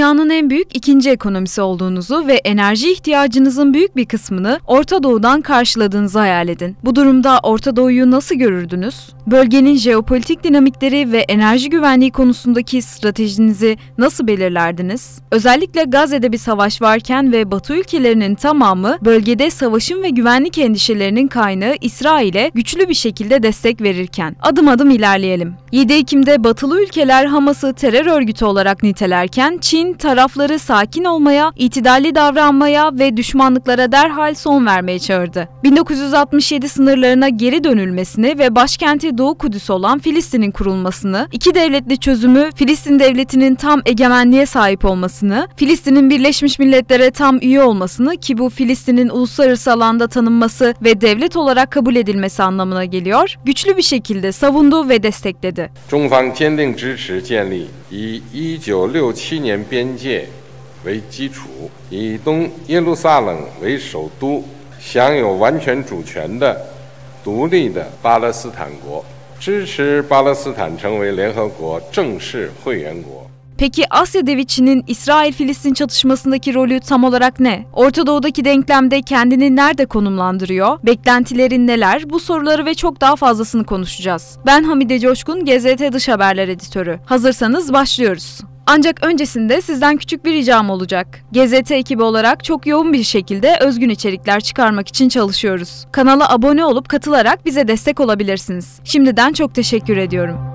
dünyanın en büyük ikinci ekonomisi olduğunuzu ve enerji ihtiyacınızın büyük bir kısmını Orta Doğu'dan karşıladığınızı hayal edin. Bu durumda Orta Doğu'yu nasıl görürdünüz? Bölgenin jeopolitik dinamikleri ve enerji güvenliği konusundaki stratejinizi nasıl belirlerdiniz? Özellikle Gazze'de bir savaş varken ve Batı ülkelerinin tamamı bölgede savaşın ve güvenlik endişelerinin kaynağı İsrail'e güçlü bir şekilde destek verirken. Adım adım ilerleyelim. 7 Ekim'de Batılı ülkeler Hamas'ı terör örgütü olarak nitelerken Çin tarafları sakin olmaya, itidalli davranmaya ve düşmanlıklara derhal son vermeye çağırdı. 1967 sınırlarına geri dönülmesini ve başkenti Doğu Kudüs olan Filistin'in kurulmasını, iki devletli çözümü, Filistin devletinin tam egemenliğe sahip olmasını, Filistin'in Birleşmiş Milletler'e tam üye olmasını ki bu Filistin'in uluslararası alanda tanınması ve devlet olarak kabul edilmesi anlamına geliyor, güçlü bir şekilde savundu ve destekledi. 中方坚定支持建立以1967年边界为基础，以东耶路撒冷为首都，享有完全主权的独立的巴勒斯坦国，支持巴勒斯坦成为联合国正式会员国。 Peki Asya'da Çin'in İsrail-Filistin çatışmasındaki rolü tam olarak ne? Orta Doğu'daki denklemde kendini nerede konumlandırıyor? Beklentilerin neler? Bu soruları ve çok daha fazlasını konuşacağız. Ben Hamide Coşkun, GZT Dış Haberler Editörü. Hazırsanız başlıyoruz. Ancak öncesinde sizden küçük bir ricam olacak. GZT ekibi olarak çok yoğun bir şekilde özgün içerikler çıkarmak için çalışıyoruz. Kanala abone olup katılarak bize destek olabilirsiniz. Şimdiden çok teşekkür ediyorum.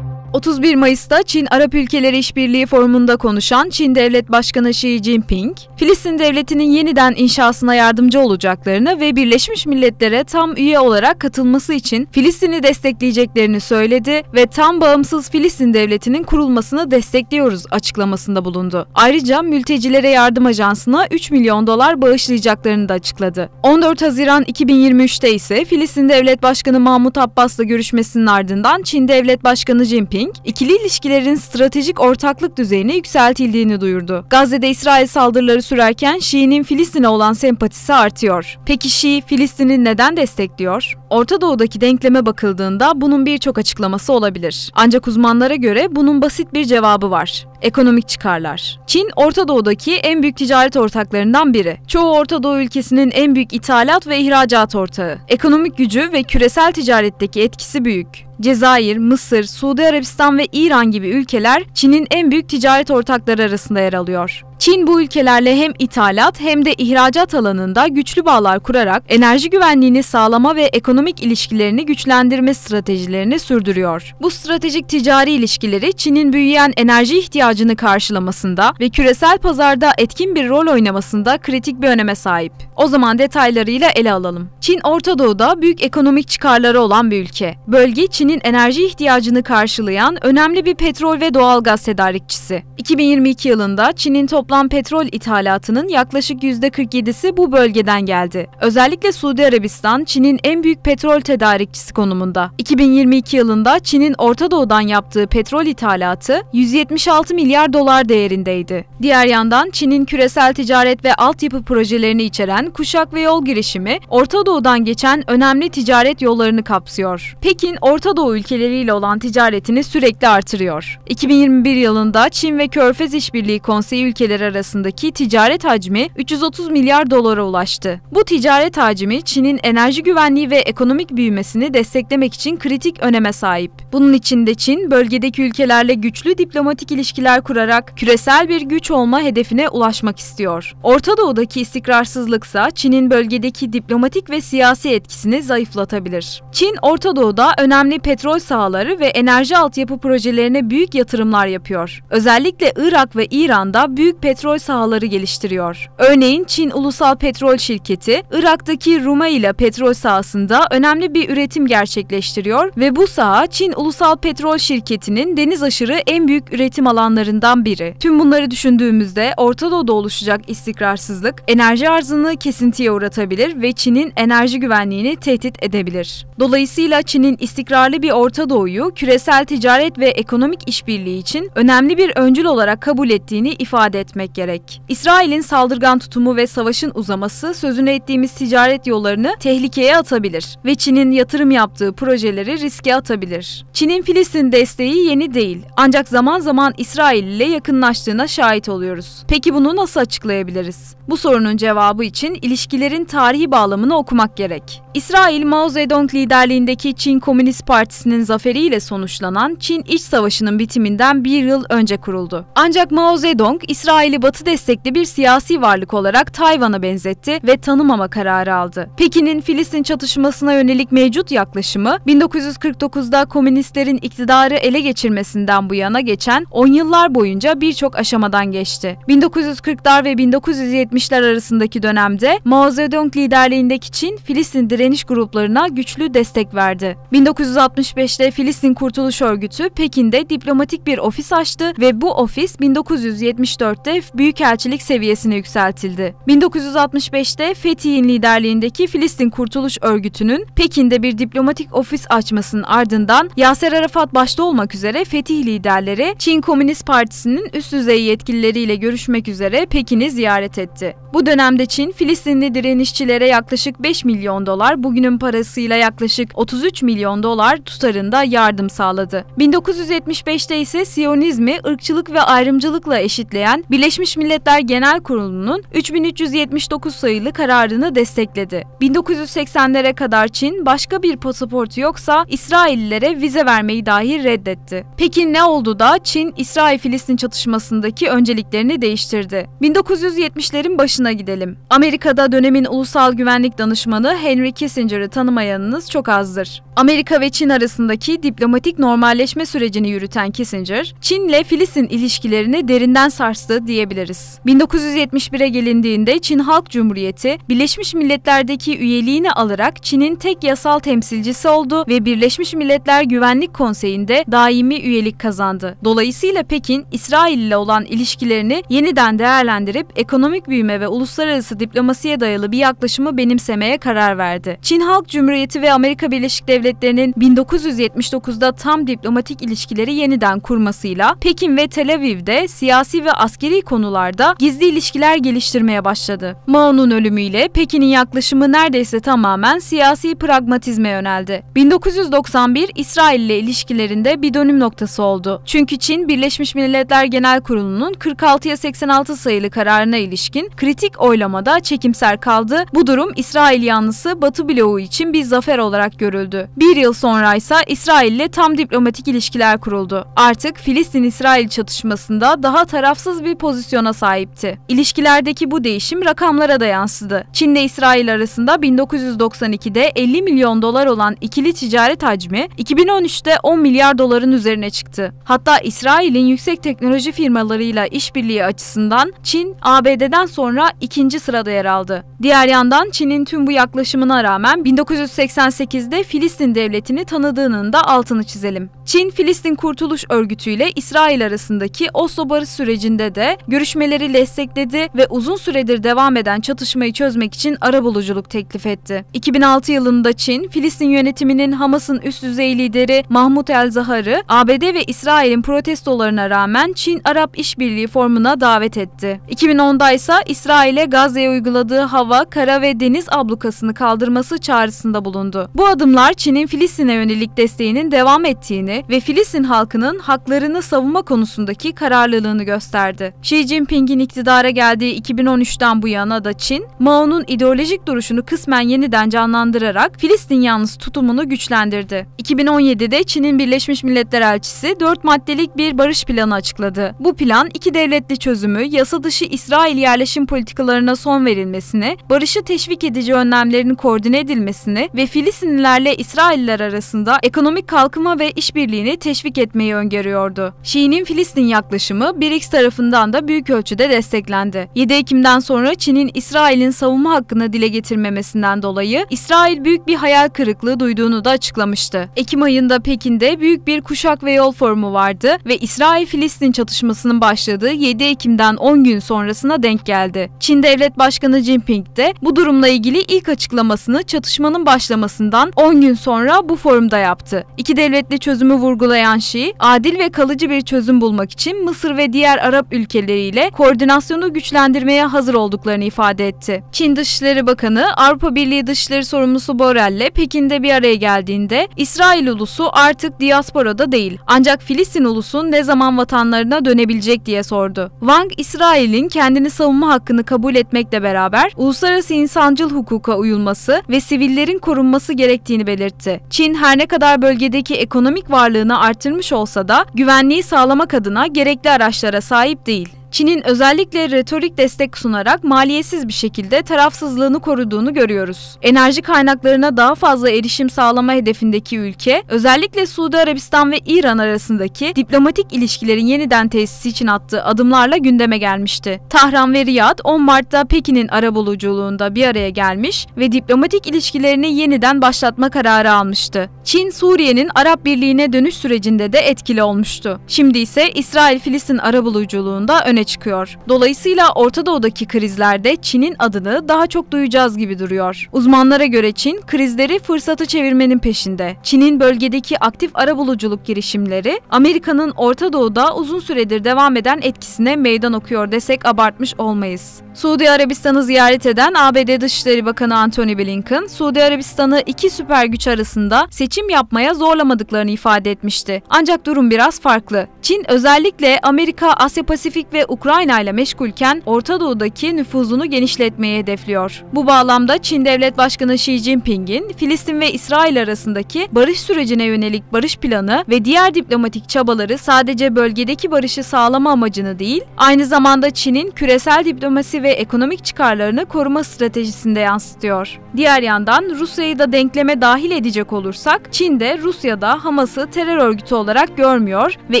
31 Mayıs'ta Çin-Arap Ülkeleri İşbirliği Forumu'nda konuşan Çin Devlet Başkanı Xi Jinping, Filistin Devleti'nin yeniden inşasına yardımcı olacaklarını ve Birleşmiş Milletler'e tam üye olarak katılması için Filistin'i destekleyeceklerini söyledi ve tam bağımsız Filistin Devleti'nin kurulmasını destekliyoruz açıklamasında bulundu. Ayrıca Mültecilere Yardım Ajansı'na 3 milyon dolar bağışlayacaklarını da açıkladı. 14 Haziran 2023'te ise Filistin Devlet Başkanı Mahmut Abbas'la görüşmesinin ardından Çin Devlet Başkanı Jinping, ikili ilişkilerin stratejik ortaklık düzeyine yükseltildiğini duyurdu. Gazze'de İsrail saldırıları sürerken Şii'nin Filistin'e olan sempatisi artıyor. Peki Şii, Filistin'i neden destekliyor? Orta Doğu'daki denkleme bakıldığında bunun birçok açıklaması olabilir. Ancak uzmanlara göre bunun basit bir cevabı var. Ekonomik çıkarlar. Çin, Orta Doğu'daki en büyük ticaret ortaklarından biri. Çoğu Orta Doğu ülkesinin en büyük ithalat ve ihracat ortağı. Ekonomik gücü ve küresel ticaretteki etkisi büyük. Cezayir, Mısır, Suudi Arabistan ve İran gibi ülkeler Çin'in en büyük ticaret ortakları arasında yer alıyor. Çin bu ülkelerle hem ithalat hem de ihracat alanında güçlü bağlar kurarak enerji güvenliğini sağlama ve ekonomik ilişkilerini güçlendirme stratejilerini sürdürüyor. Bu stratejik ticari ilişkileri Çin'in büyüyen enerji ihtiyacını karşılamasında ve küresel pazarda etkin bir rol oynamasında kritik bir öneme sahip. O zaman detaylarıyla ele alalım. Çin, Orta Doğu'da büyük ekonomik çıkarları olan bir ülke. Bölge, Çin'in enerji ihtiyacını karşılayan önemli bir petrol ve doğalgaz tedarikçisi. 2022 yılında Çin'in toplam petrol ithalatının yaklaşık %47'si bu bölgeden geldi. Özellikle Suudi Arabistan, Çin'in en büyük petrol tedarikçisi konumunda. 2022 yılında Çin'in Orta Doğu'dan yaptığı petrol ithalatı 176 milyar dolar değerindeydi. Diğer yandan Çin'in küresel ticaret ve altyapı projelerini içeren Kuşak ve Yol girişimi, Orta Doğu'dan geçen önemli ticaret yollarını kapsıyor. Pekin, Orta Doğu ülkeleriyle olan ticaretini sürekli artırıyor. 2021 yılında Çin ve Körfez İşbirliği Konseyi ülkeleri arasındaki ticaret hacmi 330 milyar dolara ulaştı. Bu ticaret hacmi Çin'in enerji güvenliği ve ekonomik büyümesini desteklemek için kritik öneme sahip. Bunun için de Çin, bölgedeki ülkelerle güçlü diplomatik ilişkiler kurarak küresel bir güç olma hedefine ulaşmak istiyor. Orta Doğu'daki istikrarsızlıksa Çin'in bölgedeki diplomatik ve siyasi etkisini zayıflatabilir. Çin, Orta Doğu'da önemli petrol sahaları ve enerji altyapı projelerine büyük yatırımlar yapıyor. Özellikle Irak ve İran'da büyük petrol sahaları geliştiriyor. Örneğin Çin Ulusal Petrol Şirketi, Irak'taki Rumaila petrol sahasında önemli bir üretim gerçekleştiriyor ve bu saha Çin Ulusal Petrol Şirketi'nin deniz aşırı en büyük üretim alanlarından biri. Tüm bunları düşündüğümüzde Orta Doğu'da oluşacak istikrarsızlık enerji arzını kesintiye uğratabilir ve Çin'in enerji güvenliğini tehdit edebilir. Dolayısıyla Çin'in istikrarlı bir Orta Doğu'yu küresel ticaret ve ekonomik işbirliği için önemli bir öncül olarak kabul ettiğini ifade etmek etmek gerek. İsrail'in saldırgan tutumu ve savaşın uzaması sözünü ettiğimiz ticaret yollarını tehlikeye atabilir ve Çin'in yatırım yaptığı projeleri riske atabilir. Çin'in Filistin desteği yeni değil, ancak zaman zaman İsrail ile yakınlaştığına şahit oluyoruz. Peki bunu nasıl açıklayabiliriz? Bu sorunun cevabı için ilişkilerin tarihi bağlamını okumak gerek. İsrail, Mao Zedong liderliğindeki Çin Komünist Partisi'nin zaferiyle sonuçlanan Çin İç Savaşı'nın bitiminden bir yıl önce kuruldu. Ancak Mao Zedong, İsrail'i Batı destekli bir siyasi varlık olarak Tayvan'a benzetti ve tanımama kararı aldı. Pekin'in Filistin çatışmasına yönelik mevcut yaklaşımı, 1949'da komünistlerin iktidarı ele geçirmesinden bu yana geçen 10 yıllar boyunca birçok aşamadan geçti. 1940'lar ve 1970'ler arasındaki dönemde Mao Zedong liderliğindeki Çin, Filistin direniş gruplarına güçlü destek verdi. 1965'te Filistin Kurtuluş Örgütü Pekin'de diplomatik bir ofis açtı ve bu ofis 1974'te büyükelçilik seviyesine yükseltildi. 1965'te Fethi'nin liderliğindeki Filistin Kurtuluş Örgütü'nün Pekin'de bir diplomatik ofis açmasının ardından Yaser Arafat başta olmak üzere Fetih liderleri Çin Komünist Partisi'nin üst düzey yetkilileriyle görüşmek üzere Pekin'i ziyaret etti. Bu dönemde Çin, Filistinli direnişçilere yaklaşık 5 milyon dolar, bugünün parasıyla yaklaşık 33 milyon dolar tutarında yardım sağladı. 1975'te ise Siyonizmi ırkçılık ve ayrımcılıkla eşitleyen Birleşmiş Milletler Genel Kurulu'nun 3379 sayılı kararını destekledi. 1980'lere kadar Çin, başka bir pasaportu yoksa İsraillilere vize vermeyi dahi reddetti. Peki ne oldu da Çin, İsrail-Filistin çatışmasındaki önceliklerini değiştirdi? 1970'lerin başına gidelim. Amerika'da dönemin ulusal güvenlik danışmanı Henry Kissinger'ı tanımayanınız çok azdır. Amerika ve Çin arasındaki diplomatik normalleşme sürecini yürüten Kissinger, Çin'le Filistin ilişkilerini derinden sarstı diyebiliriz. 1971'e gelindiğinde Çin Halk Cumhuriyeti, Birleşmiş Milletler'deki üyeliğini alarak Çin'in tek yasal temsilcisi oldu ve Birleşmiş Milletler Güvenlik Konseyi'nde daimi üyelik kazandı. Dolayısıyla Pekin, İsrail ile olan ilişkilerini yeniden değerlendirip ekonomik büyüme ve uluslararası diplomasiye dayalı bir yaklaşımı benimsemeye karar verdi. Çin Halk Cumhuriyeti ve Amerika Birleşik Devletleri'nin 1979'da tam diplomatik ilişkileri yeniden kurmasıyla Pekin ve Tel Aviv'de siyasi ve askeri konularda gizli ilişkiler geliştirmeye başladı. Mao'nun ölümüyle Pekin'in yaklaşımı neredeyse tamamen siyasi pragmatizme yöneldi. 1991 İsrail ile ilişkilerinde bir dönüm noktası oldu. Çünkü Çin, Birleşmiş Milletler Genel Kurulu'nun 46'ya 86 sayılı kararına ilişkin kritik oylamada çekimser kaldı. Bu durum İsrail yanlısı Batı bloğu için bir zafer olarak görüldü. Bir yıl sonra ise İsrail ile tam diplomatik ilişkiler kuruldu. Artık Filistin-İsrail çatışmasında daha tarafsız bir pozisyona sahipti. İlişkilerdeki bu değişim rakamlara da yansıdı. Çin ile İsrail arasında 1992'de 50 milyon dolar olan ikili ticaret hacmi 2013'te 10 milyar doların üzerine çıktı. Hatta İsrail'in yüksek teknoloji firmalarıyla işbirliği açısından Çin, ABD'den sonra ikinci sırada yer aldı. Diğer yandan Çin'in tüm bu yaklaşımına rağmen 1988'de Filistin devletini tanıdığının da altını çizelim. Çin, Filistin Kurtuluş Örgütü ile İsrail arasındaki Oslo barış sürecinde de görüşmeleri destekledi ve uzun süredir devam eden çatışmayı çözmek için arabuluculuk teklif etti. 2006 yılında Çin, Filistin yönetiminin Hamas'ın üst düzey lideri Mahmud el-Zahar'ı ABD ve İsrail'in protestolarına rağmen Çin-Arap İşbirliği Forumu'na davet etti. 2010'da ise İsrail'e Gazze'ye uyguladığı hava, kara ve deniz ablukasını kaldırması çağrısında bulundu. Bu adımlar Çin'in Filistin'e yönelik desteğinin devam ettiğini ve Filistin halkının haklarını savunma konusundaki kararlılığını gösterdi. Xi Jinping'in iktidara geldiği 2013'ten bu yana da Çin, Mao'nun ideolojik duruşunu kısmen yeniden canlandırarak Filistin yanlısı tutumunu güçlendirdi. 2017'de Çin'in Birleşmiş Milletler Elçisi 4 maddelik bir barış planı açıkladı. Bu plan, iki devletli çözümü, yasa dışı İsrail yerleşim politikalarına son verilmesini, barışı teşvik edici önlemlerin koordine edilmesini ve Filistinlilerle İsrailler arasında ekonomik kalkınma ve işbirliğini teşvik etmeyi öngörüyordu. Xi'nin Filistin yaklaşımı BRICS tarafından da büyük ölçüde desteklendi. 7 Ekim'den sonra Çin'in İsrail'in savunma hakkını dile getirmemesinden dolayı İsrail büyük bir hayal kırıklığı duyduğunu da açıklamıştı. Ekim ayında Pekin'de büyük bir kuşak ve yol forumu vardı ve İsrail-Filistin çatışmasının başladığı 7 Ekim'den 10 gün sonrasına denk geldi. Çin Devlet Başkanı Jinping de bu durumla ilgili ilk açıklamasını çatışmanın başlamasından 10 gün sonra bu forumda yaptı. İki devletli çözümü vurgulayan Xi, adil ve kalıcı bir çözüm bulmak için Mısır ve diğer Arap ülkeleri ülkeleriyle koordinasyonu güçlendirmeye hazır olduklarını ifade etti. Çin Dışişleri Bakanı Avrupa Birliği Dışişleri Sorumlusu Borrell'le Pekin'de bir araya geldiğinde İsrail ulusu artık diasporada değil, ancak Filistin ulusu ne zaman vatanlarına dönebilecek diye sordu. Wang, İsrail'in kendini savunma hakkını kabul etmekle beraber uluslararası insancıl hukuka uyulması ve sivillerin korunması gerektiğini belirtti. Çin her ne kadar bölgedeki ekonomik varlığını artırmış olsa da güvenliği sağlamak adına gerekli araçlara sahip değil. Çin'in özellikle retorik destek sunarak maliyetsiz bir şekilde tarafsızlığını koruduğunu görüyoruz. Enerji kaynaklarına daha fazla erişim sağlama hedefindeki ülke, özellikle Suudi Arabistan ve İran arasındaki diplomatik ilişkilerin yeniden tesisi için attığı adımlarla gündeme gelmişti. Tahran ve Riyad 10 Mart'ta Pekin'in arabuluculuğunda bir araya gelmiş ve diplomatik ilişkilerini yeniden başlatma kararı almıştı. Çin, Suriye'nin Arap Birliği'ne dönüş sürecinde de etkili olmuştu. Şimdi ise İsrail-Filistin arabuluculuğunda öne çıkıyor. Dolayısıyla Orta Doğu'daki krizlerde Çin'in adını daha çok duyacağız gibi duruyor. Uzmanlara göre Çin, krizleri fırsata çevirmenin peşinde. Çin'in bölgedeki aktif arabuluculuk girişimleri, Amerika'nın Orta Doğu'da uzun süredir devam eden etkisine meydan okuyor desek abartmış olmayız. Suudi Arabistan'ı ziyaret eden ABD Dışişleri Bakanı Antony Blinken, Suudi Arabistan'ı iki süper güç arasında seçim yapmaya zorlamadıklarını ifade etmişti. Ancak durum biraz farklı. Çin özellikle Amerika, Asya Pasifik ve Ukrayna ile meşgulken Orta Doğu'daki nüfuzunu genişletmeyi hedefliyor. Bu bağlamda Çin Devlet Başkanı Xi Jinping'in Filistin ve İsrail arasındaki barış sürecine yönelik barış planı ve diğer diplomatik çabaları sadece bölgedeki barışı sağlama amacını değil, aynı zamanda Çin'in küresel diplomasi ve ekonomik çıkarlarını koruma stratejisinde yansıtıyor. Diğer yandan Rusya'yı da denkleme dahil edecek olursak, Çin de Rusya'da Hamas'ı terör örgütü olarak görmüyor ve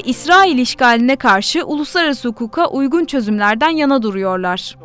İsrail işgaline karşı uluslararası hukuka uygun çözümlerden yana duruyorlar.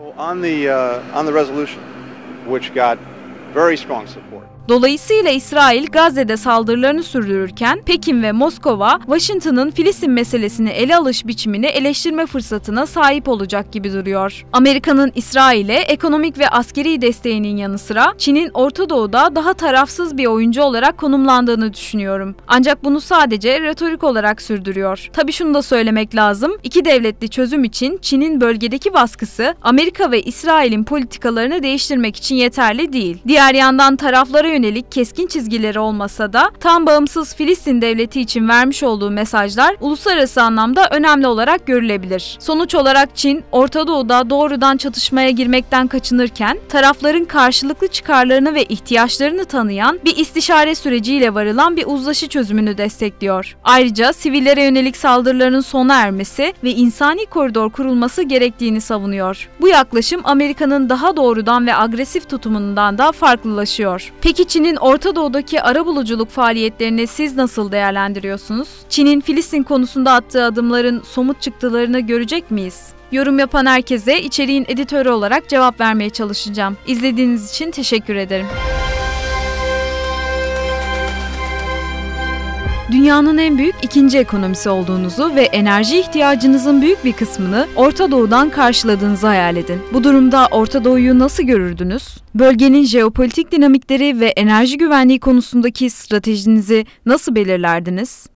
Dolayısıyla İsrail Gazze'de saldırılarını sürdürürken Pekin ve Moskova, Washington'ın Filistin meselesini ele alış biçimini eleştirme fırsatına sahip olacak gibi duruyor. Amerika'nın İsrail'e ekonomik ve askeri desteğinin yanı sıra Çin'in Orta Doğu'da daha tarafsız bir oyuncu olarak konumlandığını düşünüyorum. Ancak bunu sadece retorik olarak sürdürüyor. Tabii şunu da söylemek lazım, iki devletli çözüm için Çin'in bölgedeki baskısı Amerika ve İsrail'in politikalarını değiştirmek için yeterli değil. Diğer yandan taraflara yönelik keskin çizgileri olmasa da tam bağımsız Filistin devleti için vermiş olduğu mesajlar uluslararası anlamda önemli olarak görülebilir. Sonuç olarak Çin, Orta Doğu'da doğrudan çatışmaya girmekten kaçınırken tarafların karşılıklı çıkarlarını ve ihtiyaçlarını tanıyan bir istişare süreciyle varılan bir uzlaşı çözümünü destekliyor. Ayrıca sivillere yönelik saldırıların sona ermesi ve insani koridor kurulması gerektiğini savunuyor. Bu yaklaşım Amerika'nın daha doğrudan ve agresif tutumundan da farklılaşıyor. Peki Çin'in Orta Doğu'daki arabuluculuk faaliyetlerini siz nasıl değerlendiriyorsunuz? Çin'in Filistin konusunda attığı adımların somut çıktılarını görecek miyiz? Yorum yapan herkese içeriğin editörü olarak cevap vermeye çalışacağım. İzlediğiniz için teşekkür ederim. Dünyanın en büyük ikinci ekonomisi olduğunuzu ve enerji ihtiyacınızın büyük bir kısmını Orta Doğu'dan karşıladığınızı hayal edin. Bu durumda Orta Doğu'yu nasıl görürdünüz? Bölgenin jeopolitik dinamikleri ve enerji güvenliği konusundaki stratejinizi nasıl belirlerdiniz?